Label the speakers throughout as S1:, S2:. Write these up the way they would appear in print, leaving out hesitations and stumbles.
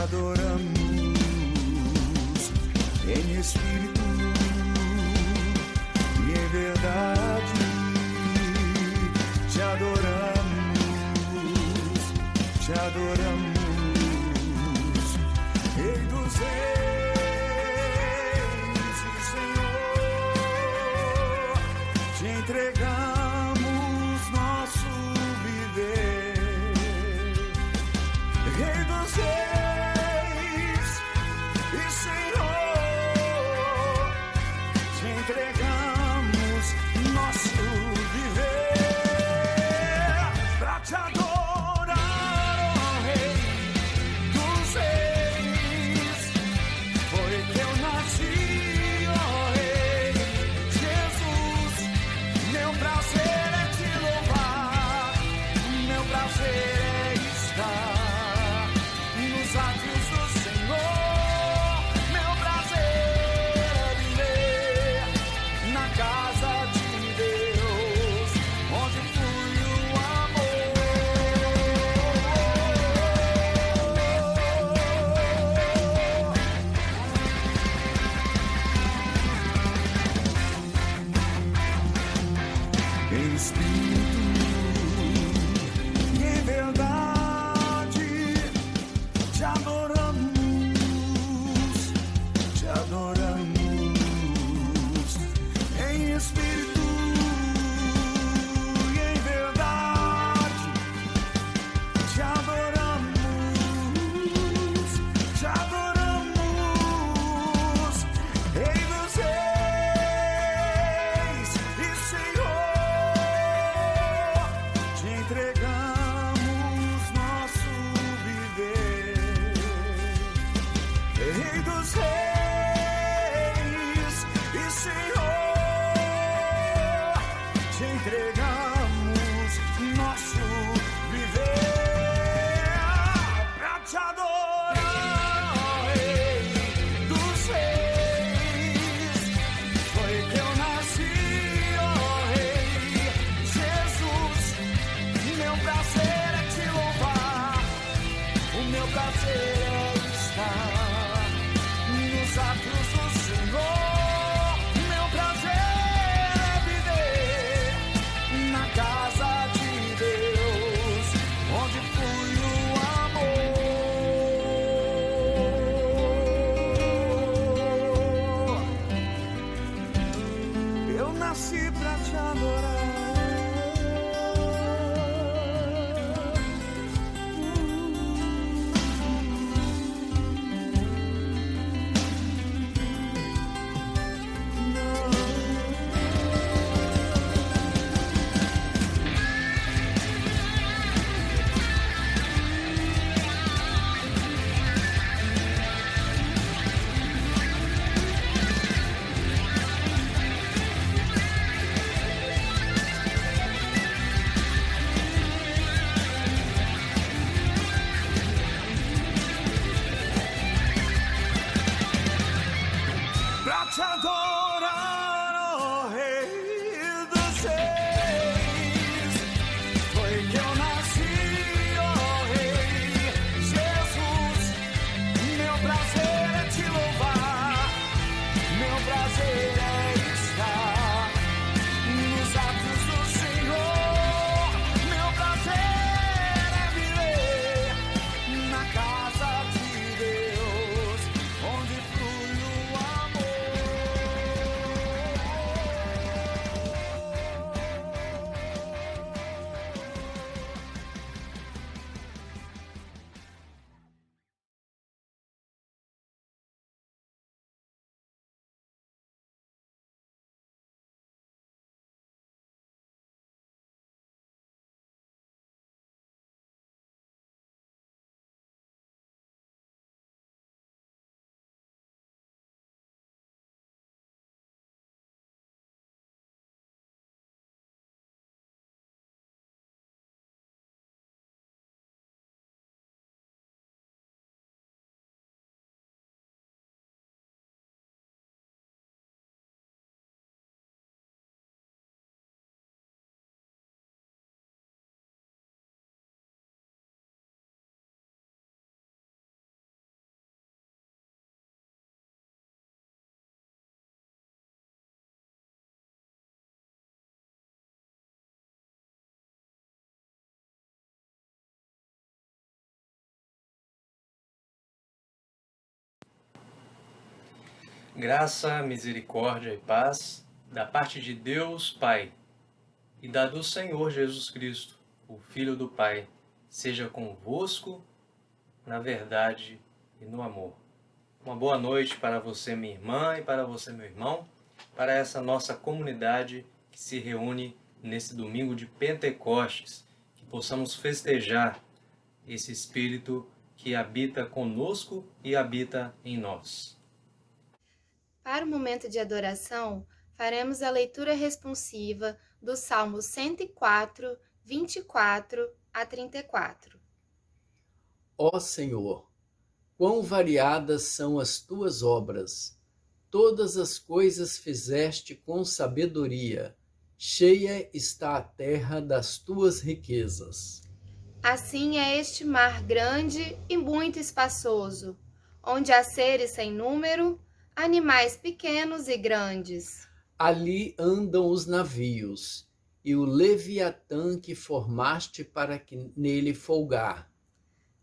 S1: adoramos em espírito e em verdade. Te adoramos, te adoramos, Rei dos Reis e Senhor. Te entregamos nosso viver, Rei dos Reis e Senhor. Te entregamos nosso viver pra te adorar, ó Rei dos Reis. Foi que eu nasci, ó Rei Jesus. Meu prazer é te louvar, meu prazer é estar nos átrios do Senhor. Meu prazer é viver na casa de Deus, onde flui o amor. Em espírito e em verdade, te adoramos, te adoramos. Em espírito e em verdade, te adoramos, te adoramos. Rei dos Reis e Senhor, te entregamos nosso viver, Rei dos Reis e Senhor. Te entregamos nosso viver pra te adorar, ó Rei dos Reis. Foi que eu nasci, ó Rei Jesus. Meu prazer é te louvar, o meu prazer é estar nos atos do Senhor. Meu prazer é viver na casa de Deus, onde flui o amor. Eu nasci pra te adorar.
S2: Graça, misericórdia e paz da parte de Deus Pai e da do Senhor Jesus Cristo, o Filho do Pai, seja convosco na verdade e no amor. Uma boa noite para você, minha irmã, e para você, meu irmão, para essa nossa comunidade que se reúne nesse domingo de Pentecostes, que possamos festejar esse Espírito que habita conosco e habita em nós.
S3: Para o momento de adoração, faremos a leitura responsiva do Salmo 104, 24 a 34.
S4: Ó Senhor, quão variadas são as tuas obras! Todas as coisas fizeste com sabedoria, cheia está a terra das tuas riquezas.
S3: Assim é este mar grande e muito espaçoso, onde há seres sem número, animais pequenos e grandes.
S4: Ali andam os navios, e o Leviatã que formaste para que nele folgar.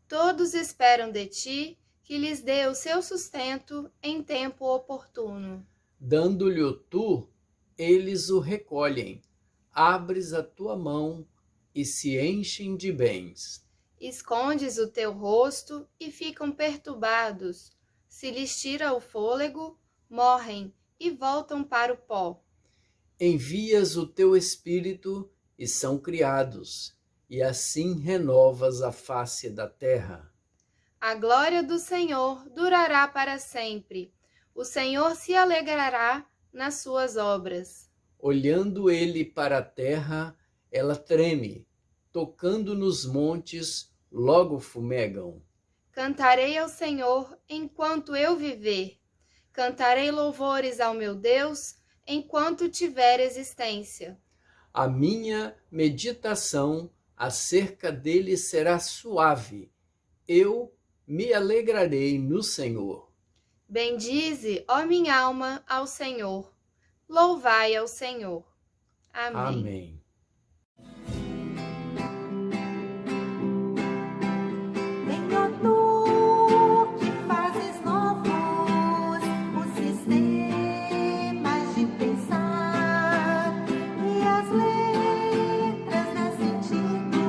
S3: Todos esperam de ti que lhes dê o seu sustento em tempo oportuno.
S4: Dando-lhe tu, eles o recolhem. Abres a tua mão e se enchem de bens.
S3: Escondes o teu rosto e ficam perturbados. Se lhes tira o fôlego, morrem e voltam para o pó.
S4: Envias o teu espírito e são criados, e assim renovas a face da terra.
S3: A glória do Senhor durará para sempre. O Senhor se alegrará nas suas obras.
S4: Olhando ele para a terra, ela treme. Tocando nos montes, logo fumegam.
S3: Cantarei ao Senhor enquanto eu viver. Cantarei louvores ao meu Deus enquanto tiver existência.
S4: A minha meditação acerca dele será suave. Eu me alegrarei no Senhor.
S3: Bendize, ó minha alma, ao Senhor. Louvai ao Senhor. Amém.
S4: Amém.
S5: Venha tu que fazes novos os sistemas de pensar, e as letras dão sentido,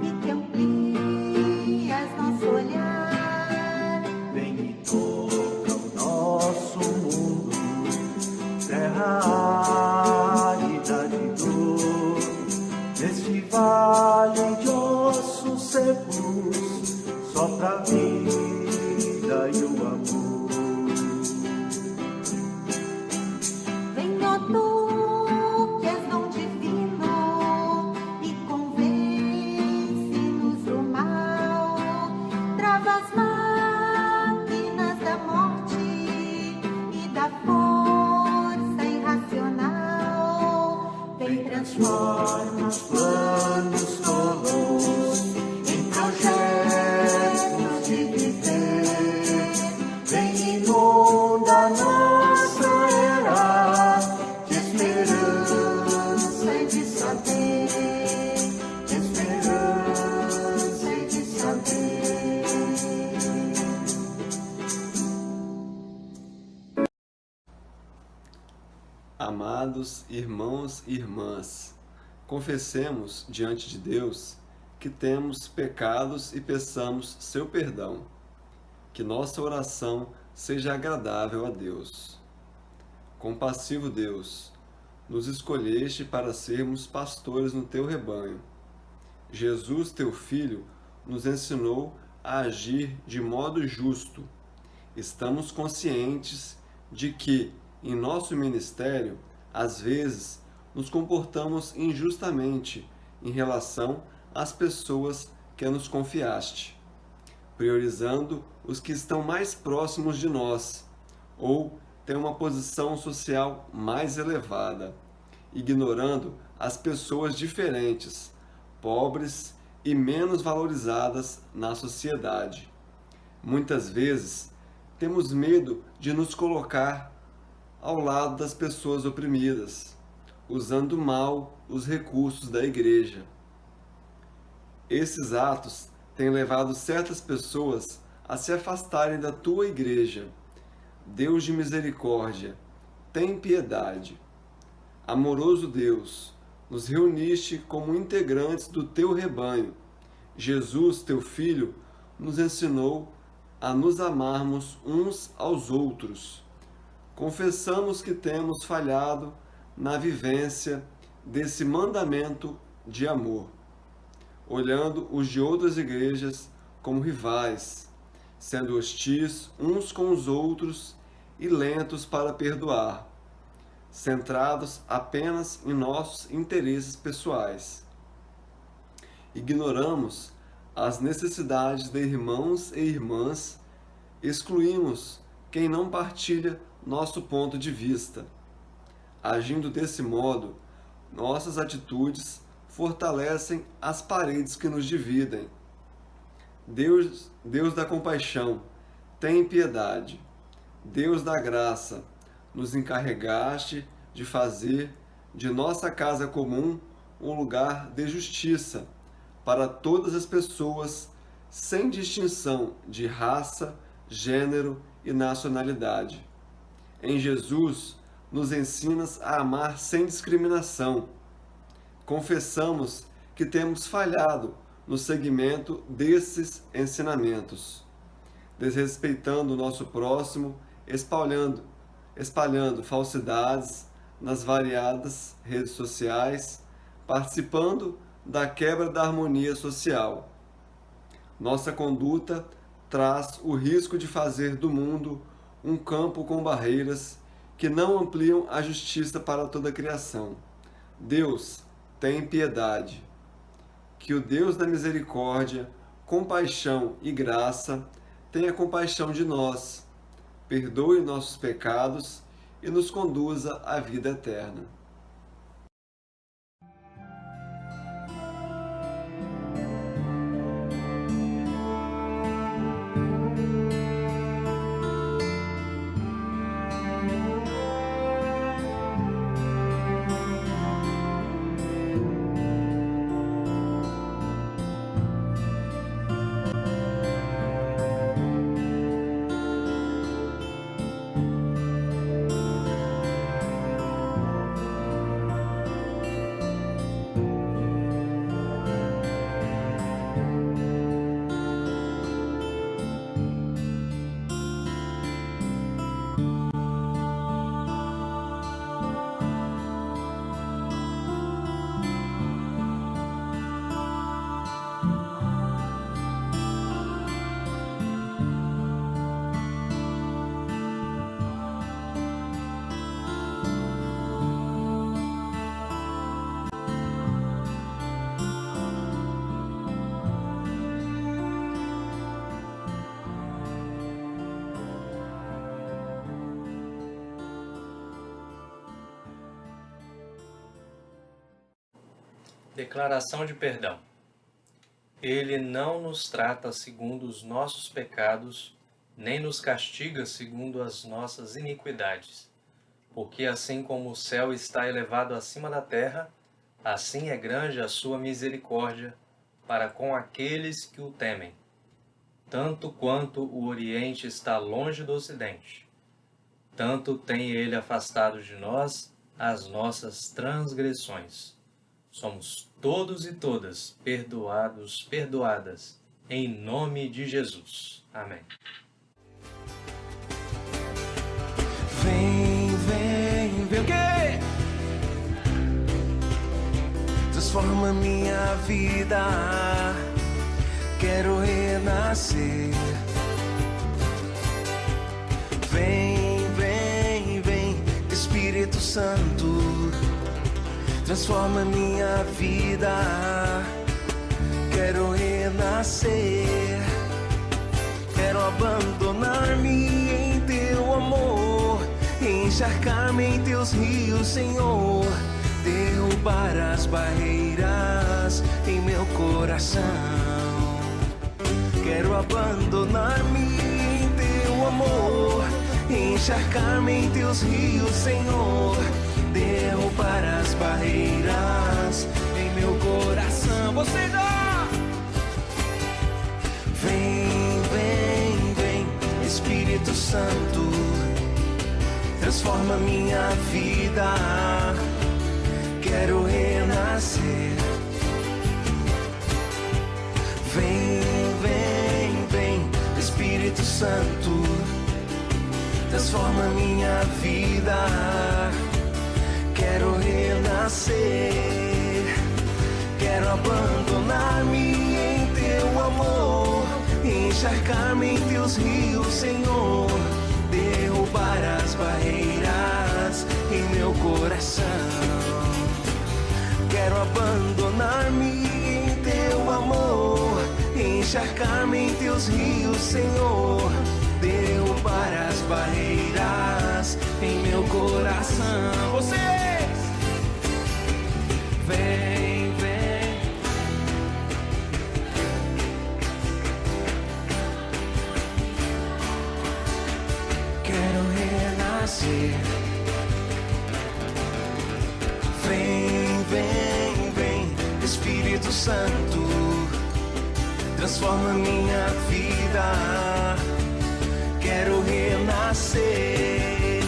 S5: e que amplias nosso olhar.
S1: Vem e toca o nosso mundo, terra árida de dor, neste vale de ossos secos, sopra a vida e o amor.
S5: Venha tu que és dom divino e convence-nos do mal, trava as máquinas da morte e da força irracional. Vem
S1: Transforma os planos tolos em projetos de viver. Vem inunda nossa era de esperança e de saber, de esperança e de saber.
S6: Amados irmãos e irmãs, confessemos diante de Deus que temos pecados e peçamos seu perdão. Que nossa oração seja agradável a Deus. Compassivo Deus, nos escolheste para sermos pastores no teu rebanho. Jesus, teu Filho, nos ensinou a agir de modo justo. Estamos conscientes de que, em nosso ministério, às vezes, nos comportamos injustamente em relação às pessoas que nos confiaste, priorizando os que estão mais próximos de nós ou têm uma posição social mais elevada, ignorando as pessoas diferentes, pobres e menos valorizadas na sociedade. Muitas vezes, temos medo de nos colocar ao lado das pessoas oprimidas, usando mal os recursos da igreja. Esses atos têm levado certas pessoas a se afastarem da tua igreja, Deus de misericórdia, tem piedade. Amoroso Deus, nos reuniste como integrantes do teu rebanho. Jesus, teu Filho, nos ensinou a nos amarmos uns aos outros. Confessamos que temos falhado na vivência desse mandamento de amor, olhando os de outras igrejas como rivais, sendo hostis uns com os outros e lentos para perdoar, centrados apenas em nossos interesses pessoais. Ignoramos as necessidades de irmãos e irmãs, excluímos quem não partilha nosso ponto de vista. Agindo desse modo, nossas atitudes fortalecem as paredes que nos dividem. Deus da compaixão, tem piedade. Deus da graça, nos encarregaste de fazer de nossa casa comum um lugar de justiça para todas as pessoas, sem distinção de raça, gênero e nacionalidade. Em Jesus, nos ensinas a amar sem discriminação. Confessamos que temos falhado no seguimento desses ensinamentos, desrespeitando o nosso próximo, espalhando falsidades nas variadas redes sociais, participando da quebra da harmonia social. Nossa conduta traz o risco de fazer do mundo um campo com barreiras que não ampliam a justiça para toda a criação. Deus, tem piedade. Que o Deus da misericórdia, compaixão e graça tenha compaixão de nós, perdoe nossos pecados e nos conduza à vida eterna.
S2: Declaração de perdão. Ele não nos trata segundo os nossos pecados, nem nos castiga segundo as nossas iniquidades. Porque assim como o céu está elevado acima da terra, assim é grande a sua misericórdia para com aqueles que o temem. Tanto quanto o Oriente está longe do Ocidente, tanto tem ele afastado de nós as nossas transgressões. Somos todos e todas perdoadas, em nome de Jesus. Amém.
S7: Vem o quê? Transforma minha vida, quero renascer. Vem, Espírito Santo, transforma minha vida, quero renascer, quero abandonar-me em teu amor, encharcar-me em teus rios, Senhor, derrubar as barreiras em meu coração. Quero abandonar-me em teu amor, encharcar-me em teus rios, Senhor, derrubar as barreiras em meu coração. Você dá! Vem, Espírito Santo, transforma minha vida. Quero renascer. Vem, vem, vem, Espírito Santo, transforma minha vida. Quero renascer. Quero abandonar-me em teu amor, encharcar-me em teus rios, Senhor, derrubar as barreiras em meu coração. Quero abandonar-me em teu amor, encharcar-me em teus rios, Senhor, derrubar as barreiras em meu coração. Vocês! Vem, vem. Quero renascer. Vem, vem, vem, Espírito Santo, transforma minha vida. Quero renascer.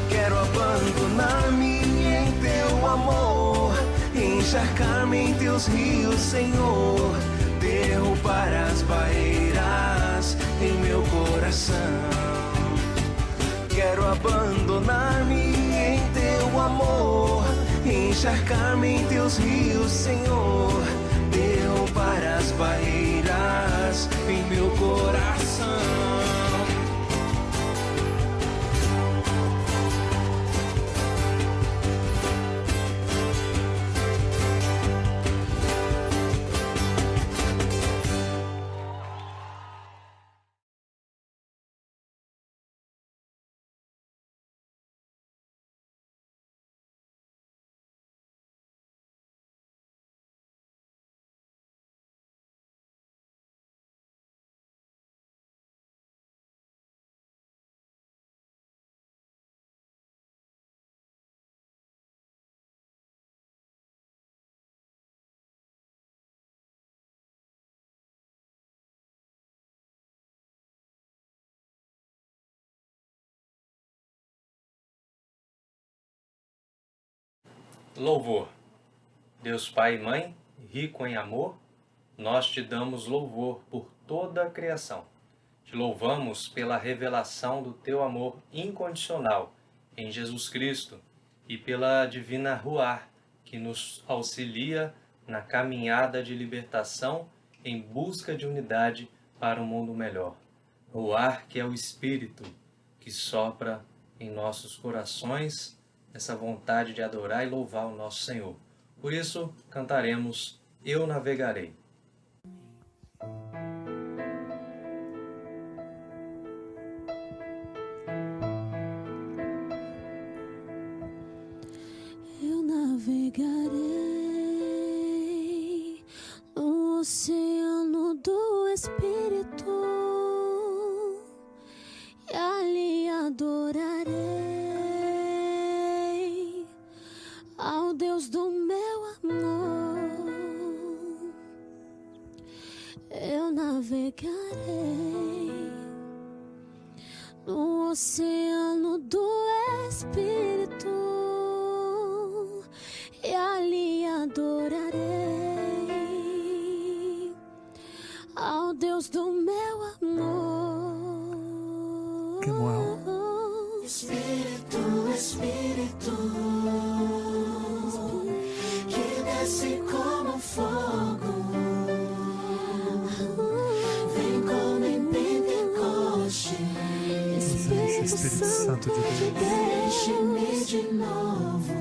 S7: Quero abandonar-me em teu amor, encharcar-me em teus rios, Senhor, derrubar as barreiras em meu coração. Quero abandonar-me em teu amor, encharcar-me em teus rios, Senhor, derrubar as barreiras em meu coração.
S2: Louvor. Deus Pai e Mãe, rico em amor, nós te damos louvor por toda a criação. Te louvamos pela revelação do teu amor incondicional em Jesus Cristo e pela divina Ruar, que nos auxilia na caminhada de libertação em busca de unidade para um mundo melhor. Ruar, que é o Espírito que sopra em nossos corações essa vontade de adorar e louvar o nosso Senhor. Por isso, cantaremos Eu Navegarei.
S8: Eu navegarei no oceano do Espírito e ali adorarei ao Deus do meu amor. Eu navegarei no oceano do Espírito e ali adorarei ao Deus do meu amor.
S1: Espírito, Espírito, que desce como fogo, vem como em Pentecoste.
S8: Espírito Santo de Deus,
S1: enche-me de novo.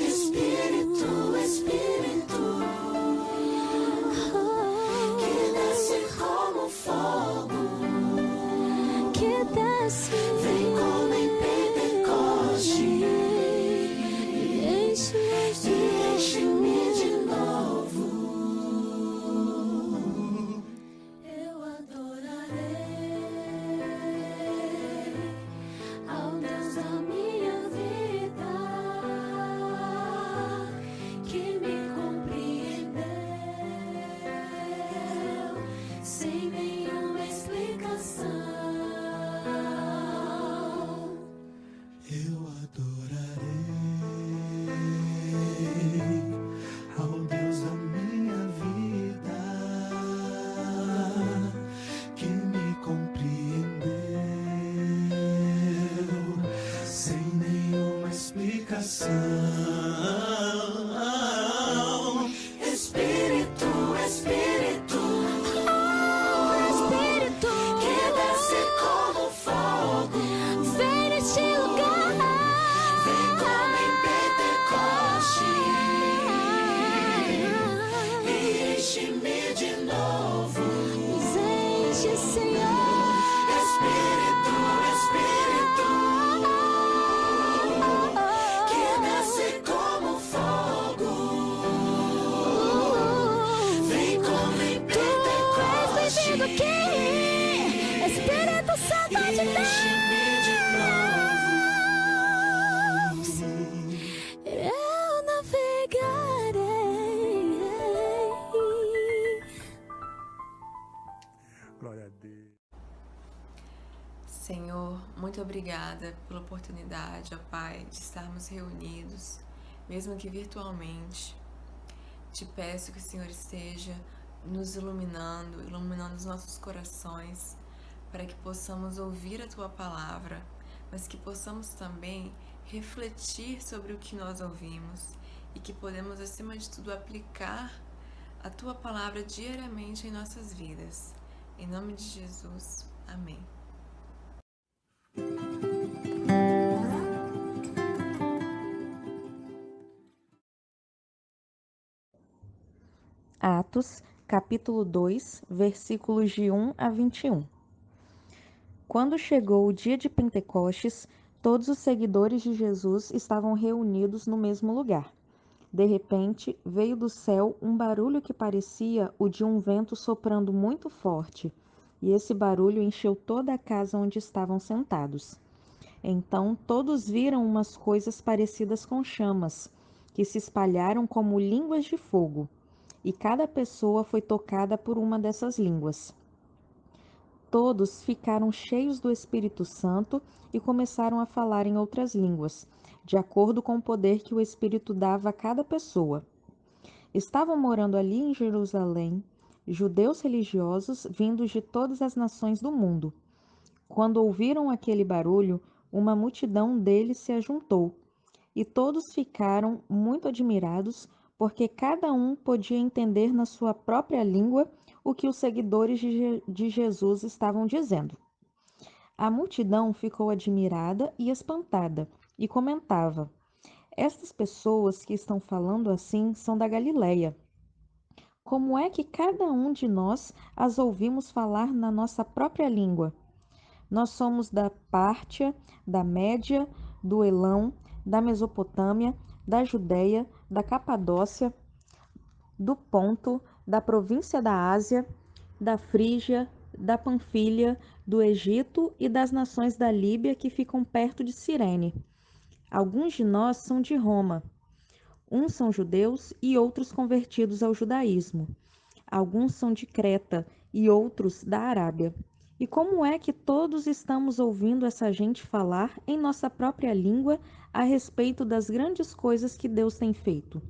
S1: Espírito, Espírito, que desce como fogo,
S8: que desce,
S1: vem como em Pentecoste. Enche-me de novo.
S8: eu adorarei ao Deus da minha vida, que me compreendeu sem nenhuma explicação.
S9: Senhor, muito obrigada pela oportunidade, ó Pai, de estarmos reunidos, mesmo que virtualmente. Te peço que o Senhor esteja nos iluminando os nossos corações, para que possamos ouvir a Tua palavra, mas que possamos também refletir sobre o que nós ouvimos e que podemos, acima de tudo, aplicar a Tua palavra diariamente em nossas vidas. Em nome de Jesus, amém.
S10: Atos, capítulo 2, versículos de 1 a 21. Quando chegou o dia de Pentecostes, todos os seguidores de Jesus estavam reunidos no mesmo lugar. De repente, veio do céu um barulho que parecia o de um vento soprando muito forte, e esse barulho encheu toda a casa onde estavam sentados. Então todos viram umas coisas parecidas com chamas, que se espalharam como línguas de fogo, e cada pessoa foi tocada por uma dessas línguas. Todos ficaram cheios do Espírito Santo e começaram a falar em outras línguas, de acordo com o poder que o Espírito dava a cada pessoa. Estavam morando ali em Jerusalém judeus religiosos vindos de todas as nações do mundo. Quando ouviram aquele barulho, uma multidão deles se ajuntou, e todos ficaram muito admirados, porque cada um podia entender na sua própria língua o que os seguidores de Jesus estavam dizendo. A multidão ficou admirada e espantada, e comentava: estas pessoas que estão falando assim são da Galileia. Como é que cada um de nós as ouvimos falar na nossa própria língua? Nós somos da Pártia, da Média, do Elão, da Mesopotâmia, da Judéia, da Capadócia, do Ponto, da província da Ásia, da Frígia, da Panfilha, do Egito e das nações da Líbia que ficam perto de Cirene. Alguns de nós são de Roma. Uns são judeus e outros convertidos ao judaísmo. Alguns são de Creta e outros da Arábia. E como é que todos estamos ouvindo essa gente falar em nossa própria língua a respeito das grandes coisas que Deus tem feito?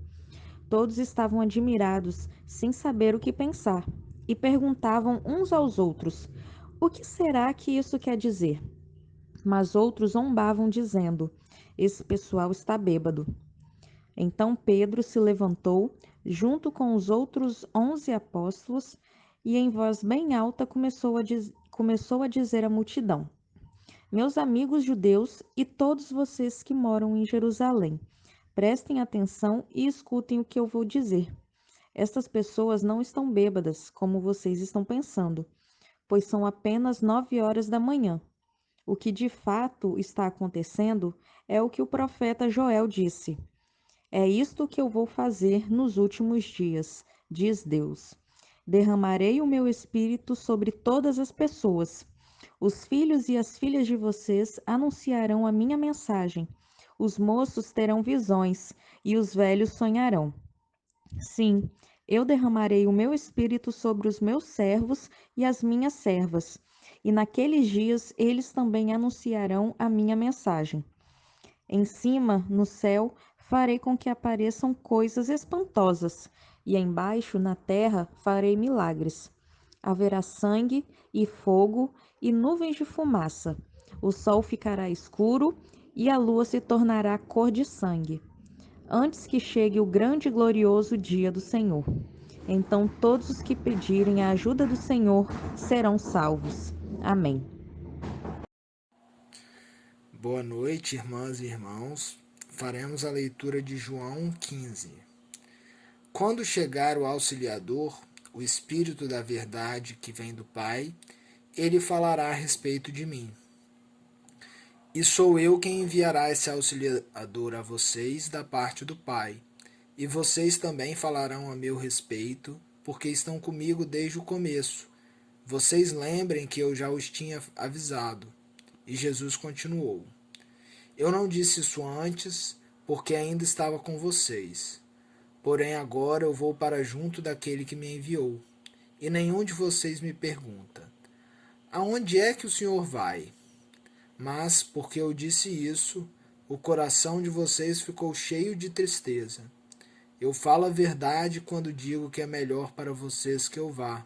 S10: Todos estavam admirados, sem saber o que pensar, e perguntavam uns aos outros: o que será que isso quer dizer? Mas outros zombavam, dizendo: esse pessoal está bêbado. Então Pedro se levantou, junto com os outros 11 apóstolos, e em voz bem alta começou a dizer à multidão: meus amigos judeus e todos vocês que moram em Jerusalém, prestem atenção e escutem o que eu vou dizer. Estas pessoas não estão bêbadas, como vocês estão pensando, pois são apenas 9 horas da manhã. O que de fato está acontecendo é o que o profeta Joel disse: é isto que eu vou fazer nos últimos dias, diz Deus. Derramarei o meu espírito sobre todas as pessoas. Os filhos e as filhas de vocês anunciarão a minha mensagem. Os moços terão visões e os velhos sonharão. Sim, eu derramarei o meu espírito sobre os meus servos e as minhas servas, e naqueles dias eles também anunciarão a minha mensagem. Em cima, no céu, farei com que apareçam coisas espantosas, e embaixo, na terra, farei milagres. Haverá sangue e fogo e nuvens de fumaça. O sol ficará escuro e a lua se tornará cor de sangue, antes que chegue o grande e glorioso dia do Senhor. Então todos os que pedirem a ajuda do Senhor serão salvos. Amém.
S11: Boa noite, irmãs e irmãos. Faremos a leitura de João 15. Quando chegar o Auxiliador, o Espírito da Verdade que vem do Pai, ele falará a respeito de mim. E sou eu quem enviará esse Auxiliador a vocês da parte do Pai. E vocês também falarão a meu respeito, porque estão comigo desde o começo. Vocês lembrem que eu já os tinha avisado. E Jesus continuou: eu não disse isso antes, porque ainda estava com vocês. Porém agora eu vou para junto daquele que me enviou. E nenhum de vocês me pergunta: aonde é que o Senhor vai? Mas, porque eu disse isso, o coração de vocês ficou cheio de tristeza. Eu falo a verdade quando digo que é melhor para vocês que eu vá,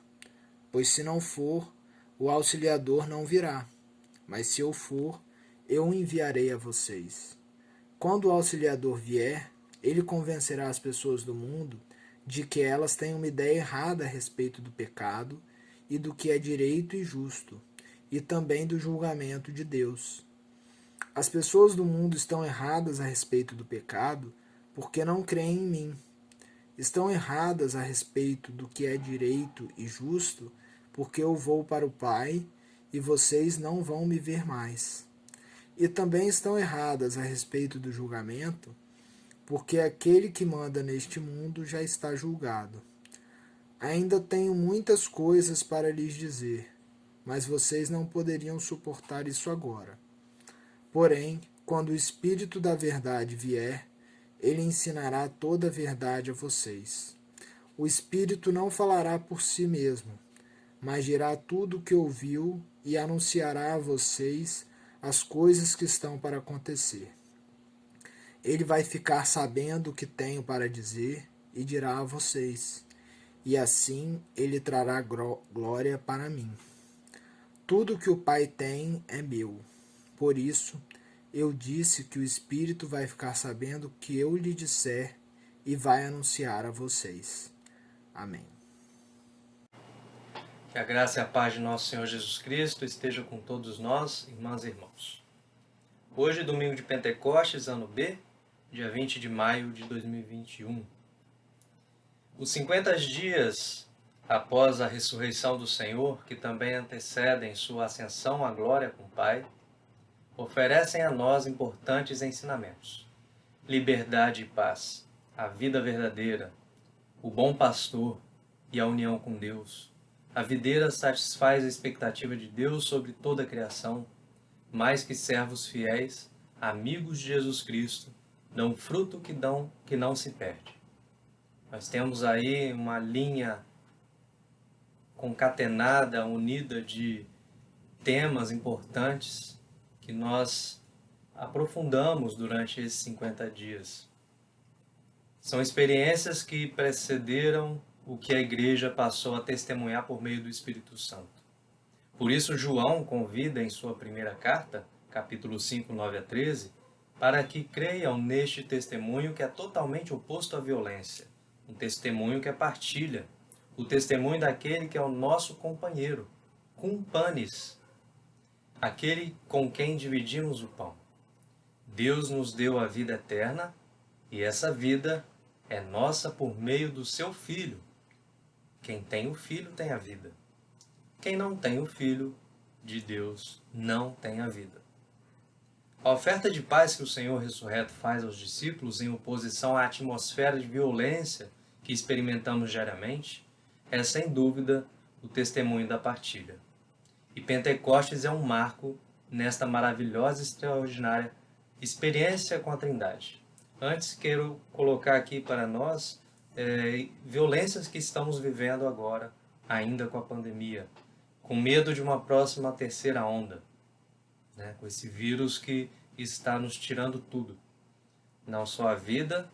S11: pois se não for, o Auxiliador não virá. Mas se eu for, eu o enviarei a vocês. Quando o Auxiliador vier, ele convencerá as pessoas do mundo de que elas têm uma ideia errada a respeito do pecado e do que é direito e justo, e também do julgamento de Deus. As pessoas do mundo estão erradas a respeito do pecado porque não creem em mim. Estão erradas a respeito do que é direito e justo porque eu vou para o Pai e vocês não vão me ver mais. E também estão erradas a respeito do julgamento porque aquele que manda neste mundo já está julgado. Ainda tenho muitas coisas para lhes dizer, mas vocês não poderiam suportar isso agora. Porém, quando o Espírito da Verdade vier, ele ensinará toda a verdade a vocês. O Espírito não falará por si mesmo, mas dirá tudo o que ouviu e anunciará a vocês as coisas que estão para acontecer. Ele vai ficar sabendo o que tenho para dizer e dirá a vocês, e assim ele trará glória para mim. Tudo que o Pai tem é meu. Por isso, eu disse que o Espírito vai ficar sabendo o que eu lhe disser e vai anunciar a vocês. Amém.
S2: Que a graça e a paz de nosso Senhor Jesus Cristo esteja com todos nós, irmãs e irmãos. Hoje, domingo de Pentecostes, ano B, dia 20 de maio de 2021. Os 50 dias após a ressurreição do Senhor, que também antecedem sua ascensão à glória com o Pai, oferecem a nós importantes ensinamentos. Liberdade e paz, a vida verdadeira, o bom pastor e a união com Deus. A videira satisfaz a expectativa de Deus sobre toda a criação, mais que servos fiéis, amigos de Jesus Cristo, dão fruto que não se perde. Nós temos aí uma linha concatenada, unida de temas importantes que nós aprofundamos durante esses 50 dias. São experiências que precederam o que a igreja passou a testemunhar por meio do Espírito Santo. Por isso, João convida em sua primeira carta, capítulo 5, 9 a 13, para que creiam neste testemunho que é totalmente oposto à violência, um testemunho que é partilha, o testemunho daquele que é o nosso companheiro, cumpanis, aquele com quem dividimos o pão. Deus nos deu a vida eterna e essa vida é nossa por meio do seu Filho. Quem tem o Filho tem a vida. Quem não tem o Filho de Deus não tem a vida. A oferta de paz que o Senhor ressurreto faz aos discípulos em oposição à atmosfera de violência que experimentamos diariamente é, sem dúvida, o testemunho da partilha. E Pentecostes é um marco nesta maravilhosa e extraordinária experiência com a Trindade. Antes, quero colocar aqui para nós violências que estamos vivendo agora, ainda com a pandemia, com medo de uma próxima terceira onda, né? Com esse vírus que está nos tirando tudo. Não só a vida,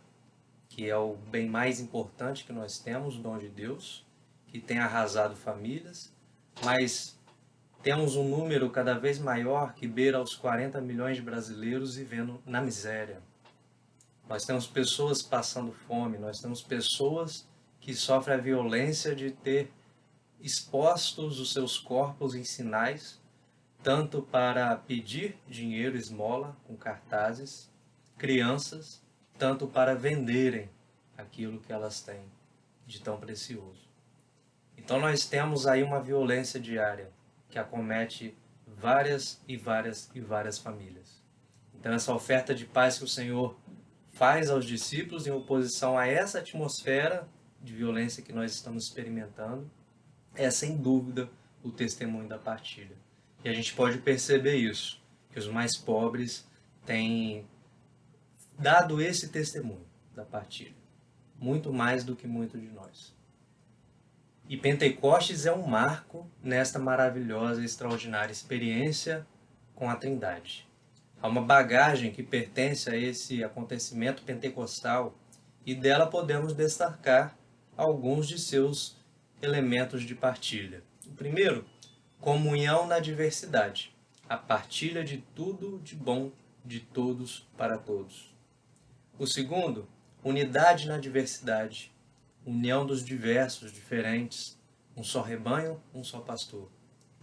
S2: que é o bem mais importante que nós temos, o dom de Deus, que tem arrasado famílias, mas temos um número cada vez maior que beira aos 40 milhões de brasileiros vivendo na miséria. Nós temos pessoas passando fome, nós temos pessoas que sofrem a violência de ter expostos os seus corpos em sinais, tanto para pedir dinheiro, esmola, com cartazes, crianças, tanto para venderem aquilo que elas têm de tão precioso. Então nós temos aí uma violência diária que acomete várias famílias. Então essa oferta de paz que o Senhor faz aos discípulos em oposição a essa atmosfera de violência que nós estamos experimentando é sem dúvida o testemunho da partilha. E a gente pode perceber isso, que os mais pobres têm dado esse testemunho da partilha, muito mais do que muitos de nós. E Pentecostes é um marco nesta maravilhosa e extraordinária experiência com a Trindade. Há uma bagagem que pertence a esse acontecimento pentecostal e dela podemos destacar alguns de seus elementos de partilha. O primeiro, comunhão na diversidade, a partilha de tudo de bom de todos para todos. O segundo, unidade na diversidade, união dos diversos, diferentes, um só rebanho, um só pastor.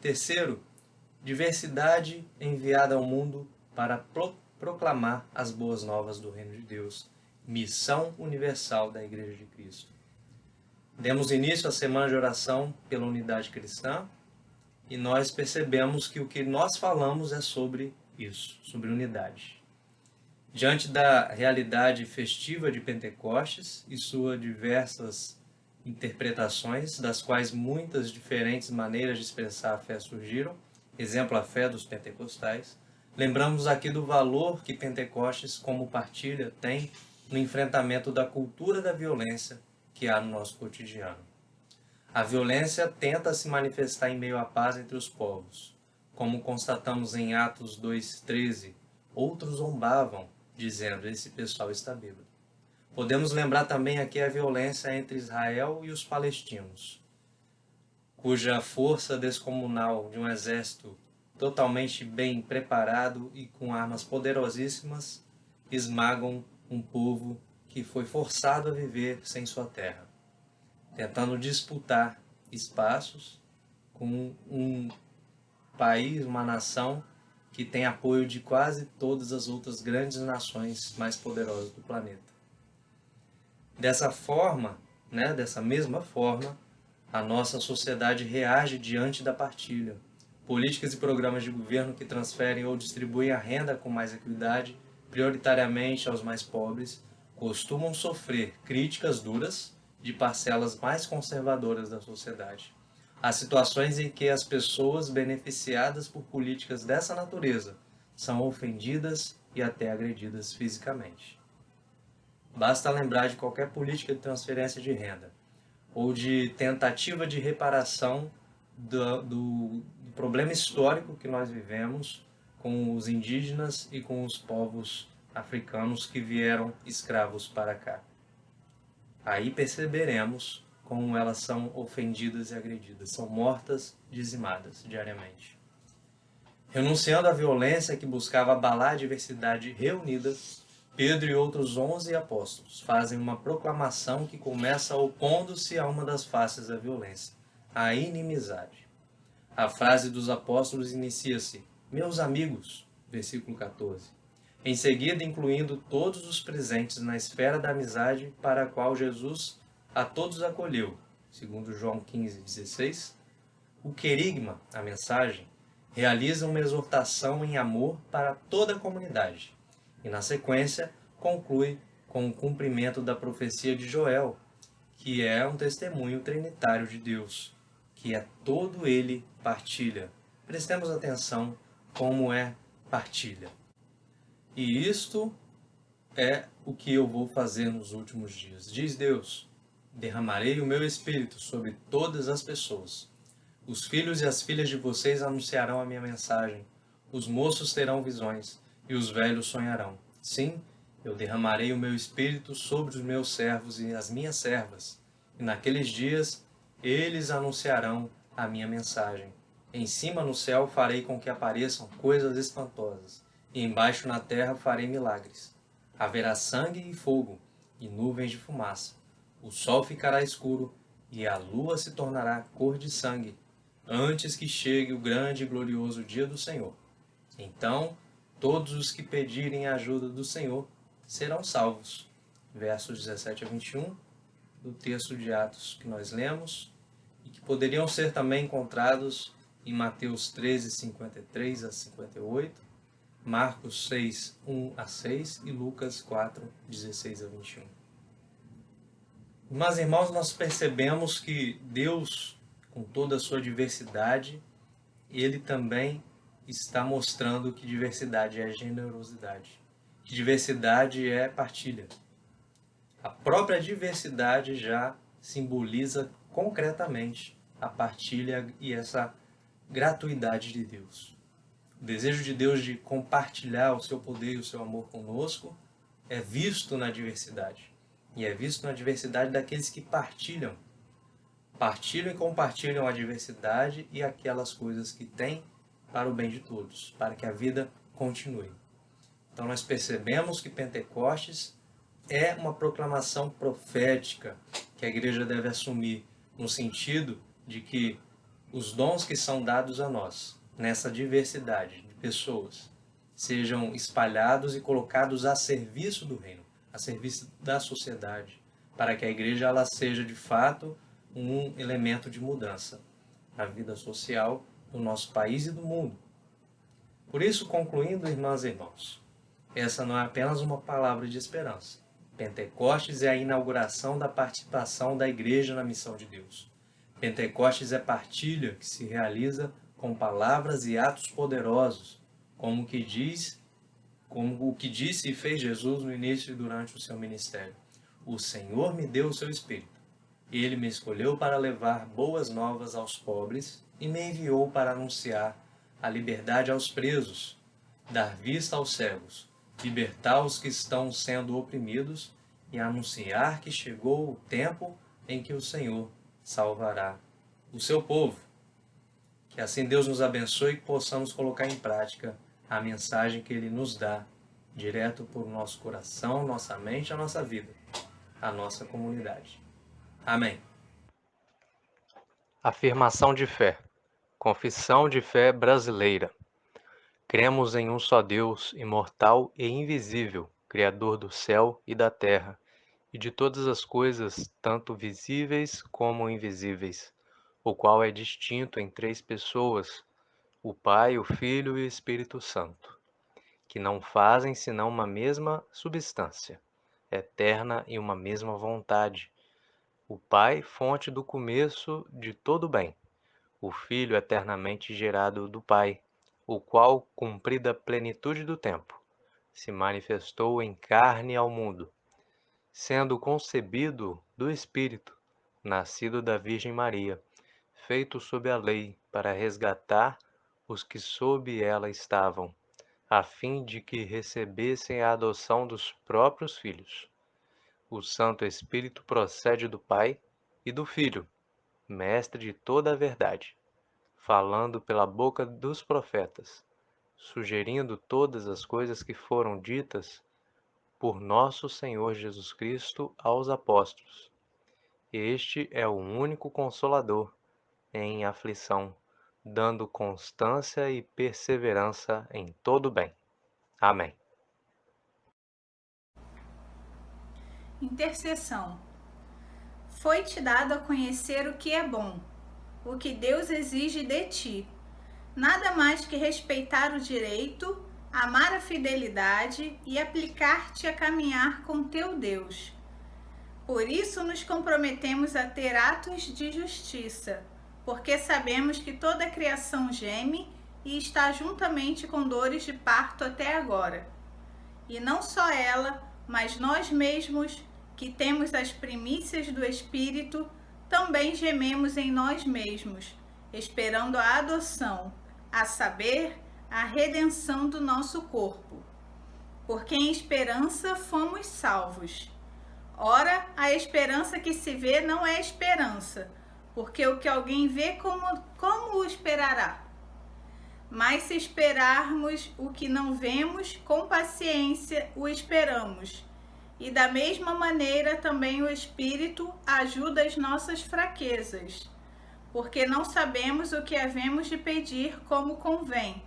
S2: Terceiro, diversidade enviada ao mundo para proclamar as boas novas do Reino de Deus, missão universal da Igreja de Cristo. Demos início à semana de oração pela unidade cristã e nós percebemos que o que nós falamos é sobre isso, sobre unidade. Diante da realidade festiva de Pentecostes e suas diversas interpretações, das quais muitas diferentes maneiras de expressar a fé surgiram, exemplo a fé dos pentecostais, lembramos aqui do valor que Pentecostes como partilha tem no enfrentamento da cultura da violência que há no nosso cotidiano. A violência tenta se manifestar em meio à paz entre os povos. Como constatamos em Atos 2,13, outros zombavam, dizendo, esse pessoal está bêbado. Podemos lembrar também aqui a violência entre Israel e os palestinos, cuja força descomunal de um exército totalmente bem preparado e com armas poderosíssimas esmagam um povo que foi forçado a viver sem sua terra, tentando disputar espaços com um país, uma nação que tem apoio de quase todas as outras grandes nações mais poderosas do planeta. Dessa forma, dessa mesma forma, a nossa sociedade reage diante da partilha. Políticas e programas de governo que transferem ou distribuem a renda com mais equidade, prioritariamente aos mais pobres, costumam sofrer críticas duras de parcelas mais conservadoras da sociedade. Há situações em que as pessoas beneficiadas por políticas dessa natureza são ofendidas e até agredidas fisicamente. Basta lembrar de qualquer política de transferência de renda ou de tentativa de reparação do problema histórico que nós vivemos com os indígenas e com os povos africanos que vieram escravos para cá. Aí perceberemos como elas são ofendidas e agredidas, são mortas, dizimadas diariamente. Renunciando à violência que buscava abalar a diversidade reunida, Pedro e outros 11 apóstolos fazem uma proclamação que começa opondo-se a uma das faces da violência, a inimizade. A frase dos apóstolos inicia-se, meus amigos, versículo 14. Em seguida, incluindo todos os presentes na esfera da amizade para a qual Jesus a todos acolheu, segundo João 15,16, o querigma, a mensagem, realiza uma exortação em amor para toda a comunidade e, na sequência, conclui com o cumprimento da profecia de Joel, que é um testemunho trinitário de Deus, que é todo ele partilha. Prestemos atenção como é partilha. E isto é o que eu vou fazer nos últimos dias. Diz Deus, derramarei o meu espírito sobre todas as pessoas. Os filhos e as filhas de vocês anunciarão a minha mensagem. Os moços terão visões e os velhos sonharão. Sim, eu derramarei o meu espírito sobre os meus servos e as minhas servas. E naqueles dias eles anunciarão a minha mensagem. Em cima no céu farei com que apareçam coisas espantosas. E embaixo na terra farei milagres. Haverá sangue e fogo, e nuvens de fumaça. O sol ficará escuro, e a lua se tornará cor de sangue, antes que chegue o grande e glorioso dia do Senhor. Então, todos os que pedirem a ajuda do Senhor serão salvos. Versos 17 a 21, do texto de Atos que nós lemos, e que poderiam ser também encontrados em Mateus 13, 53 a 58, Marcos 6, 1 a 6 e Lucas 4, 16 a 21. Mas, irmãos, nós percebemos que Deus, com toda a sua diversidade, Ele também está mostrando que diversidade é generosidade, que diversidade é partilha. A própria diversidade já simboliza concretamente a partilha e essa gratuidade de Deus. O desejo de Deus de compartilhar o seu poder e o seu amor conosco é visto na diversidade. E é visto na diversidade daqueles que partilham e compartilham a diversidade e aquelas coisas que têm para o bem de todos, para que a vida continue. Então nós percebemos que Pentecostes é uma proclamação profética que a igreja deve assumir, no sentido de que os dons que são dados a nós, nessa diversidade de pessoas, sejam espalhados e colocados a serviço do reino, a serviço da sociedade, para que a igreja ela seja de fato um elemento de mudança na vida social do nosso país e do mundo. Por isso, concluindo, irmãs e irmãos, essa não é apenas uma palavra de esperança. Pentecostes é a inauguração da participação da igreja na missão de Deus. Pentecostes é partilha que se realiza com palavras e atos poderosos, como o que disse e fez Jesus no início e durante o seu ministério. O Senhor me deu o seu Espírito. Ele me escolheu para levar boas novas aos pobres e me enviou para anunciar a liberdade aos presos, dar vista aos cegos, libertar os que estão sendo oprimidos e anunciar que chegou o tempo em que o Senhor salvará o seu povo. Que assim Deus nos abençoe e que possamos colocar em prática a mensagem que Ele nos dá, direto por nosso coração, nossa mente, a nossa vida, a nossa comunidade. Amém. Afirmação de fé. Confissão de fé brasileira. Cremos em um só Deus, imortal e invisível, Criador do céu e da terra, e de todas as coisas, tanto visíveis como invisíveis, o qual é distinto em três pessoas, o Pai, o Filho e o Espírito Santo, que não fazem senão uma mesma substância, eterna e uma mesma vontade. O Pai, fonte do começo de todo bem, o Filho eternamente gerado do Pai, o qual, cumprida a plenitude do tempo, se manifestou em carne ao mundo, sendo concebido do Espírito, nascido da Virgem Maria, feito sob a lei para resgatar os que sob ela estavam, a fim de que recebessem a adoção dos próprios filhos. O Santo Espírito procede do Pai e do Filho, mestre de toda a verdade, falando pela boca dos profetas, sugerindo todas as coisas que foram ditas por nosso Senhor Jesus Cristo aos apóstolos. Este é o único Consolador em aflição, dando constância e perseverança em todo bem. Amém.
S12: Intercessão. Foi-te dado a conhecer o que é bom, o que Deus exige de ti. Nada mais que respeitar o direito, amar a fidelidade e aplicar-te a caminhar com teu Deus. Por isso nos comprometemos a ter atos de justiça, porque sabemos que toda a criação geme e está juntamente com dores de parto até agora. E não só ela, mas nós mesmos, que temos as primícias do Espírito, também gememos em nós mesmos, esperando a adoção, a saber, a redenção do nosso corpo. Porque em esperança fomos salvos. Ora, a esperança que se vê não é esperança, porque o que alguém vê, como o esperará? Mas se esperarmos o que não vemos, com paciência o esperamos. E da mesma maneira também o Espírito ajuda as nossas fraquezas, porque não sabemos o que havemos de pedir como convém,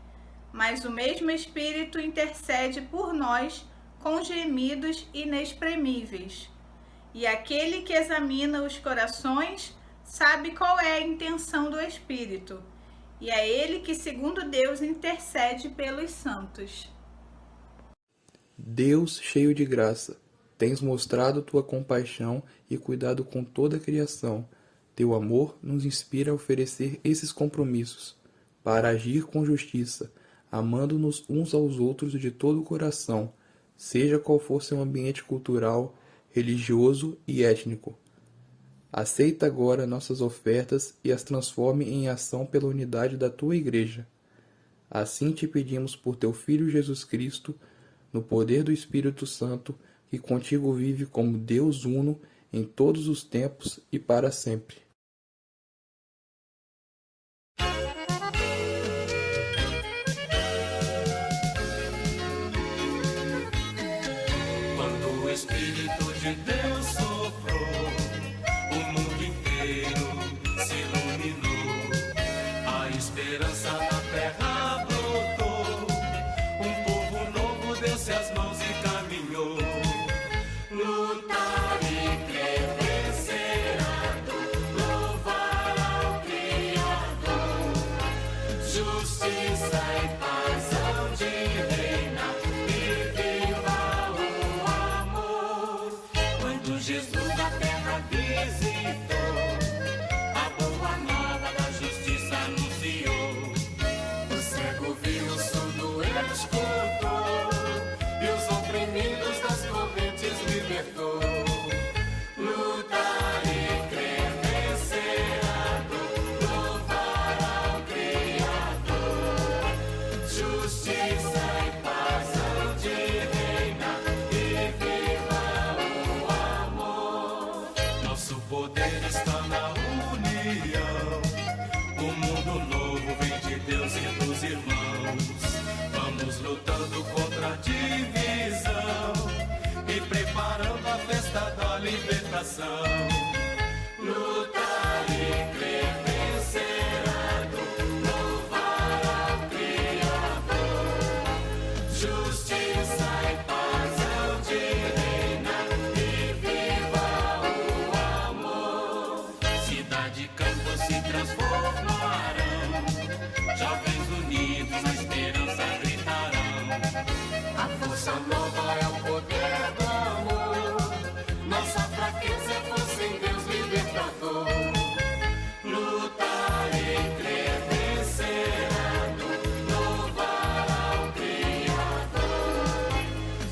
S12: mas o mesmo Espírito intercede por nós com gemidos inexprimíveis. E aquele que examina os corações sabe qual é a intenção do Espírito, e é ele que, segundo Deus, intercede pelos santos.
S13: Deus cheio de graça, tens mostrado tua compaixão e cuidado com toda a criação. Teu amor nos inspira a oferecer esses compromissos, para agir com justiça, amando-nos uns aos outros de todo o coração, seja qual for seu ambiente cultural, religioso e étnico. Aceita agora nossas ofertas e as transforme em ação pela unidade da tua Igreja. Assim te pedimos por teu Filho Jesus Cristo, no poder do Espírito Santo, que contigo vive como Deus uno em todos os tempos e para sempre.
S7: Quando o Espírito de Deus soprou, o mundo inteiro se iluminou. A esperança na terra brotou. Um povo novo deu-se as mãos e caminhou. Lutar e crer, vencer a dor, louvar ao Criador. Justiça e paz hão de reinar, e viva o amor. Quando Jesus a terra visitou, a boa nova da justiça anunciou. O cego viu, o surdo escutou, e os oprimidos das correntes libertou. Lutar e crer, vencer a dor, louvar ao Criador. Justiça e paz hão de reinar, e viva o amor. Nosso poder está na união. O mundo novo vem de Deus e dos irmãos. Vamos lutando contra a divisão e preparando a festa da libertação. Lutar e crer, vencer a dor, louvar ao Criador. Justiça e paz hão de reinar, e viva o amor. Cidade e campo se transformarão, jovens unidos na esperança gritarão. A força nova é o poder do amor, nossa fraqueza é força em Deus libertador. Lutar e crer, vencer a dor, louvar ao Criador.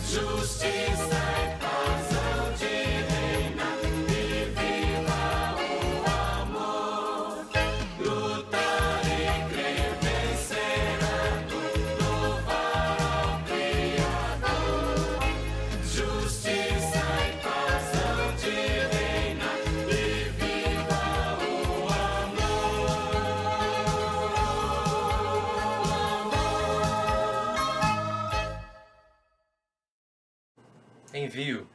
S7: Justiça e paz hão de reinar, e viva o amor. Lutar e crer, vencer a dor, louvar ao Criador. Justiça e paz hão de reinar, e viva o amor.
S2: Envio.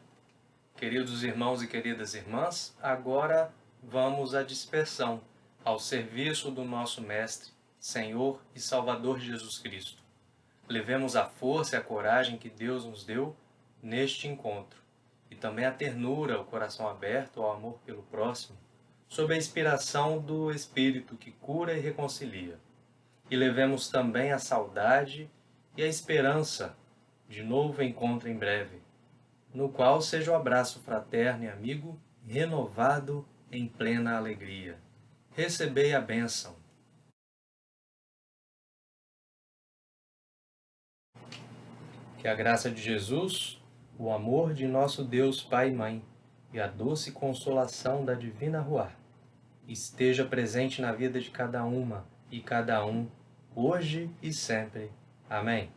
S2: Queridos irmãos e queridas irmãs, agora vamos à dispersão, ao serviço do nosso Mestre, Senhor e Salvador Jesus Cristo. Levemos a força e a coragem que Deus nos deu neste encontro, e também a ternura, o coração aberto ao amor pelo próximo, sob a inspiração do Espírito que cura e reconcilia. E levemos também a saudade e a esperança de novo encontro em breve, no qual seja o abraço fraterno e amigo renovado em plena alegria. Recebei a bênção. Que a graça de Jesus, o amor de nosso Deus Pai e Mãe e a doce consolação da Divina Ruá esteja presente na vida de cada uma e cada um, hoje e sempre. Amém.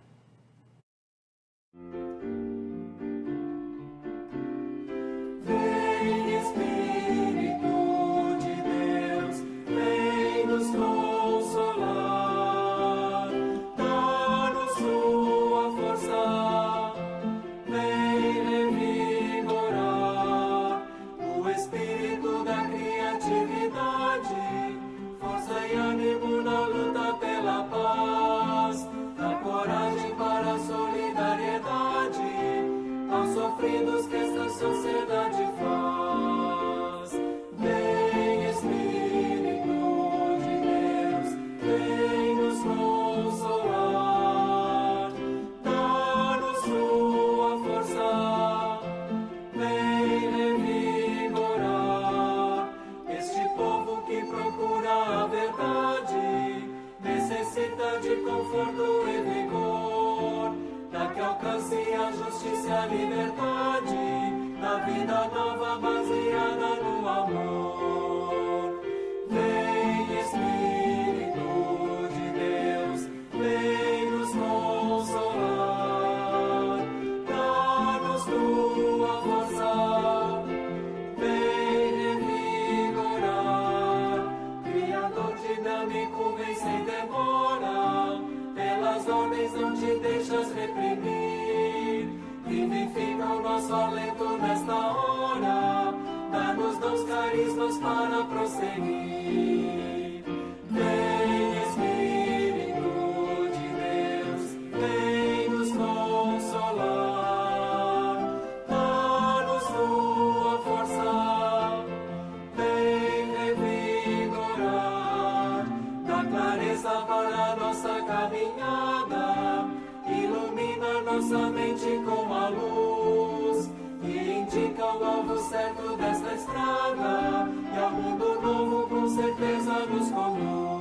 S7: Vem Espírito de Deus, vem nos consolar, dá-nos sua força, vem revigorar o espírito da criatividade, força e ânimo na luta pela paz, da coragem sem demora, pelas ordens não te deixas reprimir. Vivifica o nosso alento nesta hora, dá-nos dons carismas para prosseguir. Vem, Espírito de Deus, vem nos consolar, dá-nos tua força, vem revigorar, dá clareza para nossa caminhada, ilumina nossa mente com a luz, que indica o alvo certo desta estrada, e ao mundo novo com certeza nos conduz.